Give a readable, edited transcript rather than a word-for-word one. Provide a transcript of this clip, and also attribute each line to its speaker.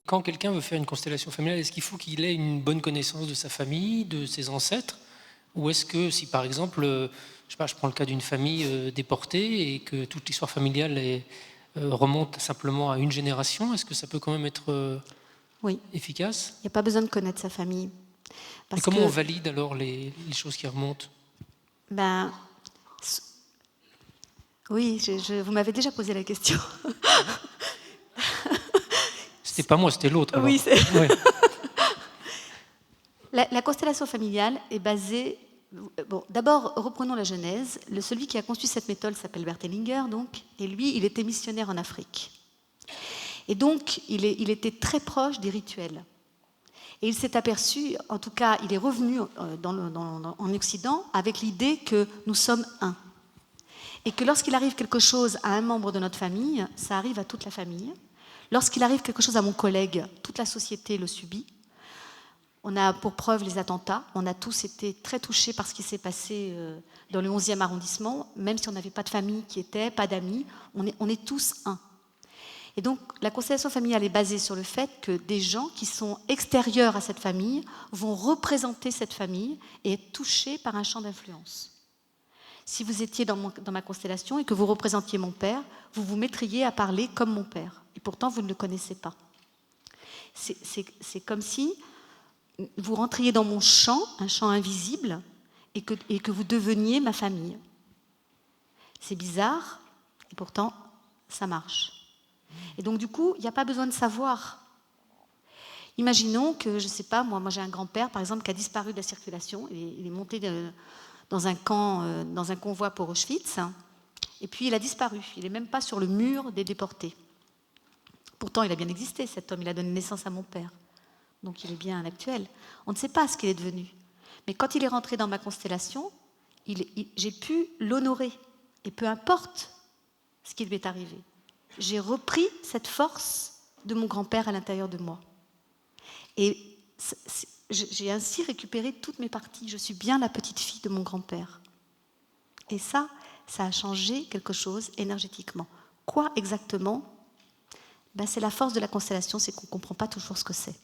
Speaker 1: Quand quelqu'un veut faire une constellation familiale, est-ce qu'il faut qu'il ait une bonne connaissance de sa famille, de ses ancêtres? Ou est-ce que si par exemple, je sais pas, je prends le cas d'une famille déportée et que toute l'histoire familiale remonte simplement à une génération, est-ce que ça peut quand même être
Speaker 2: Oui.
Speaker 1: efficace?
Speaker 2: Il n'y a pas besoin de connaître sa famille.
Speaker 1: Et comment on valide alors les choses qui remontent?
Speaker 2: Ben, oui, vous m'avez déjà posé la question.
Speaker 1: C'était pas moi, c'était l'autre.
Speaker 2: Oui, c'est...
Speaker 1: Ouais.
Speaker 2: La constellation familiale est basée... Bon, d'abord, reprenons la genèse. Celui qui a conçu cette méthode s'appelle Bert Hellinger, donc, et lui, il était missionnaire en Afrique. Et donc, il était très proche des rituels. Et il s'est aperçu, en tout cas, il est revenu en Occident avec l'idée que nous sommes un. Et que lorsqu'il arrive quelque chose à un membre de notre famille, ça arrive à toute la famille. Lorsqu'il arrive quelque chose à mon collègue, toute la société le subit. On a pour preuve les attentats. On a tous été très touchés par ce qui s'est passé dans le 11e arrondissement. Même si on n'avait pas de famille qui était, pas d'amis, on est tous un. Et donc, la constellation familiale est basée sur le fait que des gens qui sont extérieurs à cette famille vont représenter cette famille et être touchés par un champ d'influence. Si vous étiez dans ma constellation et que vous représentiez mon père, vous vous mettriez à parler comme mon père. Et pourtant, vous ne le connaissez pas. C'est comme si vous rentriez dans mon champ, un champ invisible, et que vous deveniez ma famille. C'est bizarre, et pourtant, ça marche. Et donc, du coup, il n'y a pas besoin de savoir. Imaginons que, je ne sais pas, moi j'ai un grand-père, par exemple, qui a disparu de la circulation. Il est monté dans un camp, dans un convoi pour Auschwitz, et puis il a disparu. Il n'est même pas sur le mur des déportés. Pourtant, il a bien existé, cet homme. Il a donné naissance à mon père. Donc, il est bien actuel. On ne sait pas ce qu'il est devenu. Mais quand il est rentré dans ma constellation, j'ai pu l'honorer. Et peu importe ce qui lui est arrivé. J'ai repris cette force de mon grand-père à l'intérieur de moi. Et j'ai ainsi récupéré toutes mes parties. Je suis bien la petite fille de mon grand-père. Et ça a changé quelque chose énergétiquement. Quoi exactement? C'est la force de la constellation, c'est qu'on ne comprend pas toujours ce que c'est.